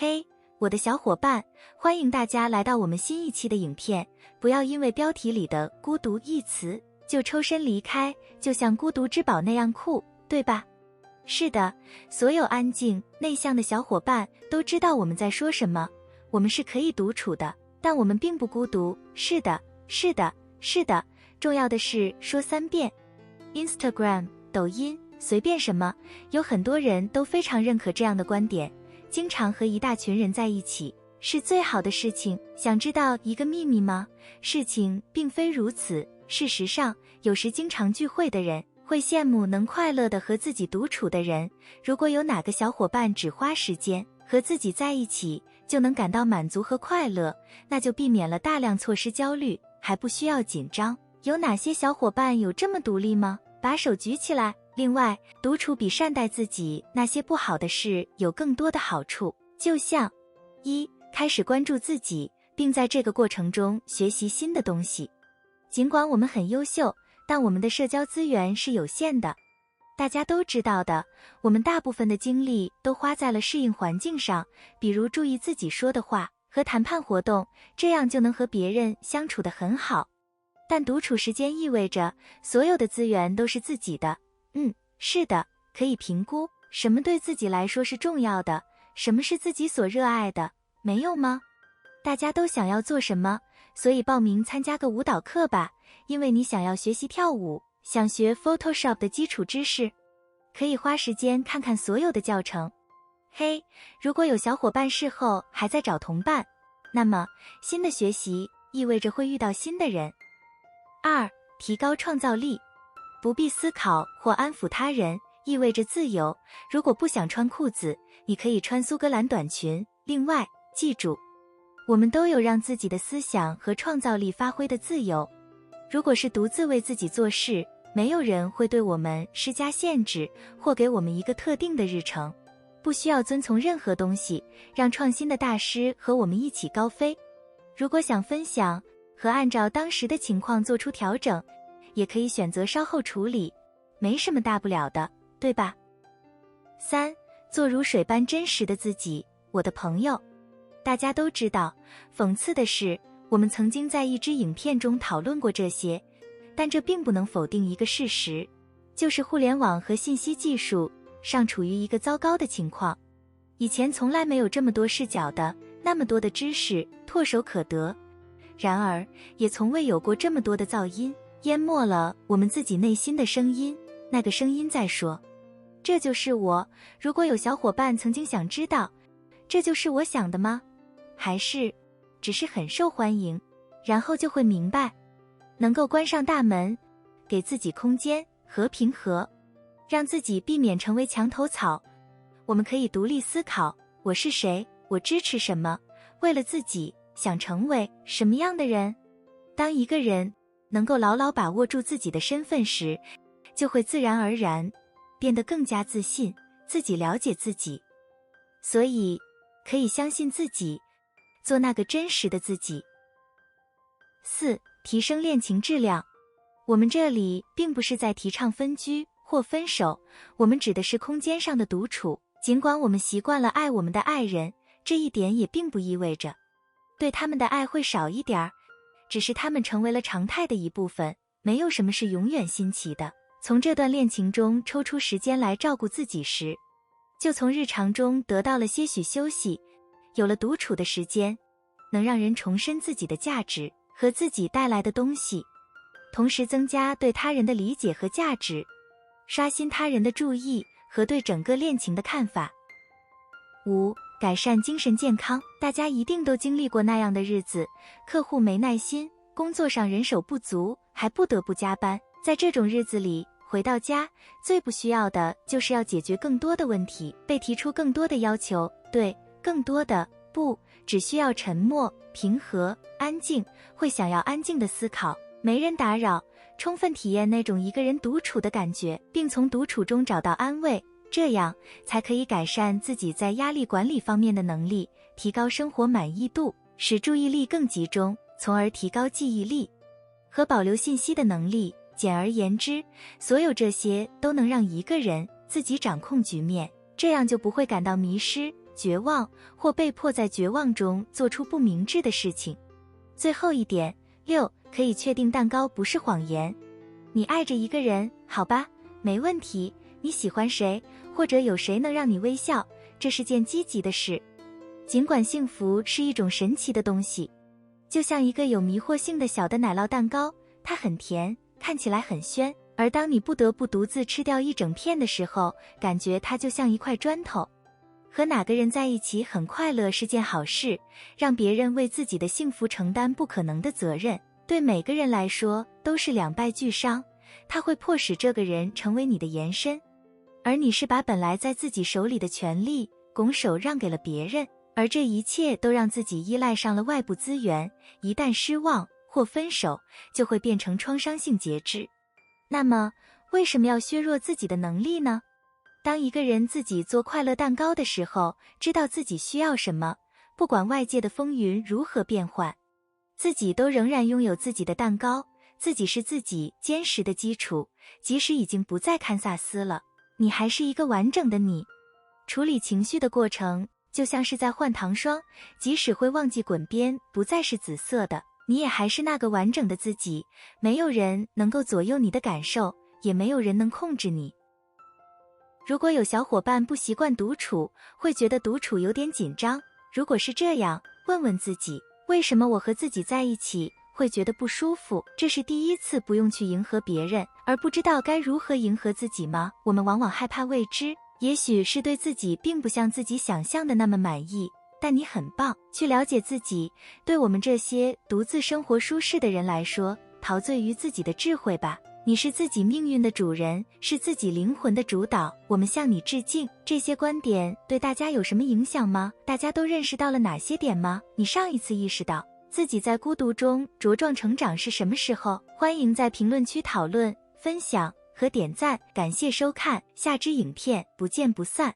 嘿，我的小伙伴，欢迎大家来到我们新一期的影片。不要因为标题里的孤独一词就抽身离开，就像孤独之宝那样酷，对吧？是的，所有安静内向的小伙伴都知道我们在说什么。我们是可以独处的，但我们并不孤独。是的，是的，是的，重要的是说3遍。Instagram、抖音，随便什么，有很多人都非常认可这样的观点。经常和一大群人在一起是最好的事情。想知道一个秘密吗？事情并非如此。事实上，有时经常聚会的人会羡慕能快乐地和自己独处的人。如果有哪个小伙伴只花时间和自己在一起就能感到满足和快乐，那就避免了大量错失焦虑，还不需要紧张。有哪些小伙伴有这么独立吗？把手举起来。另外，独处比善待自己那些不好的事有更多的好处，就像1. 开始关注自己，并在这个过程中学习新的东西。尽管我们很优秀，但我们的社交资源是有限的。大家都知道的，我们大部分的精力都花在了适应环境上，比如注意自己说的话和谈判活动，这样就能和别人相处得很好。但独处时间意味着所有的资源都是自己的。是的，可以评估什么对自己来说是重要的，什么是自己所热爱的，没有吗？大家都想要做什么，所以报名参加个舞蹈课吧，因为你想要学习跳舞，想学 Photoshop 的基础知识，可以花时间看看所有的教程。嘿，如果有小伙伴事后还在找同伴，那么新的学习意味着会遇到新的人。2. 提高创造力。不必思考或安抚他人，意味着自由。如果不想穿裤子，你可以穿苏格兰短裙。另外，记住，我们都有让自己的思想和创造力发挥的自由。如果是独自为自己做事，没有人会对我们施加限制或给我们一个特定的日程。不需要遵从任何东西，让创新的大师和我们一起高飞。如果想分享和按照当时的情况做出调整，也可以选择稍后处理，没什么大不了的，对吧？3. 做如水般真实的自己，我的朋友。大家都知道，讽刺的是，我们曾经在一支影片中讨论过这些，但这并不能否定一个事实，就是互联网和信息技术尚处于一个糟糕的情况。以前从来没有这么多视角的，那么多的知识唾手可得，然而也从未有过这么多的噪音淹没了我们自己内心的声音。那个声音在说，这就是我。如果有小伙伴曾经想知道，这就是我想的吗？还是只是很受欢迎，然后就会明白，能够关上大门，给自己空间和平和，让自己避免成为墙头草。我们可以独立思考，我是谁，我支持什么，为了自己想成为什么样的人。当一个人能够牢牢把握住自己的身份时，就会自然而然变得更加自信，自己了解自己。所以，可以相信自己，做那个真实的自己。4. 提升恋情质量。我们这里并不是在提倡分居或分手，我们指的是空间上的独处。尽管我们习惯了爱我们的爱人，这一点也并不意味着对他们的爱会少一点儿，只是他们成为了常态的一部分。没有什么是永远新奇的。从这段恋情中抽出时间来照顾自己时，就从日常中得到了些许休息。有了独处的时间，能让人重申自己的价值和自己带来的东西，同时增加对他人的理解和价值，刷新他人的注意和对整个恋情的看法。5. 改善精神健康。大家一定都经历过那样的日子，客户没耐心，工作上人手不足，还不得不加班。在这种日子里，回到家最不需要的就是要解决更多的问题，被提出更多的要求，对，更多的不，只需要沉默、平和、安静，会想要安静的思考，没人打扰，充分体验那种一个人独处的感觉，并从独处中找到安慰，这样才可以改善自己在压力管理方面的能力，提高生活满意度，使注意力更集中，从而提高记忆力和保留信息的能力。简而言之，所有这些都能让一个人自己掌控局面，这样就不会感到迷失，绝望，或被迫在绝望中做出不明智的事情。最后一点，6，可以确定蛋糕不是谎言。你爱着一个人，好吧，没问题，你喜欢谁，或者有谁能让你微笑，这是件积极的事。尽管幸福是一种神奇的东西，就像一个有迷惑性的小的奶酪蛋糕，它很甜，看起来很鲜，而当你不得不独自吃掉一整片的时候，感觉它就像一块砖头。和哪个人在一起很快乐是件好事，让别人为自己的幸福承担不可能的责任，对每个人来说都是两败俱伤，它会迫使这个人成为你的延伸，而你是把本来在自己手里的权利拱手让给了别人，而这一切都让自己依赖上了外部资源，一旦失望或分手，就会变成创伤性截肢。那么，为什么要削弱自己的能力呢？当一个人自己做快乐蛋糕的时候，知道自己需要什么，不管外界的风云如何变幻，自己都仍然拥有自己的蛋糕，自己是自己坚实的基础，即使已经不在堪萨斯了，你还是一个完整的你。处理情绪的过程就像是在换糖霜，即使会忘记滚边不再是紫色的，你也还是那个完整的自己，没有人能够左右你的感受，也没有人能控制你。如果有小伙伴不习惯独处，会觉得独处有点紧张，如果是这样，问问自己，为什么我和自己在一起会觉得不舒服？这是第一次不用去迎合别人，而不知道该如何迎合自己吗？我们往往害怕未知，也许是对自己并不像自己想象的那么满意，但你很棒，去了解自己。对我们这些独自生活舒适的人来说，陶醉于自己的智慧吧。你是自己命运的主人，是自己灵魂的主导，我们向你致敬。这些观点对大家有什么影响吗？大家都认识到了哪些点吗？你上一次意识到自己在孤独中茁壮成长是什么时候？欢迎在评论区讨论、分享和点赞。感谢收看，下支影片不见不散。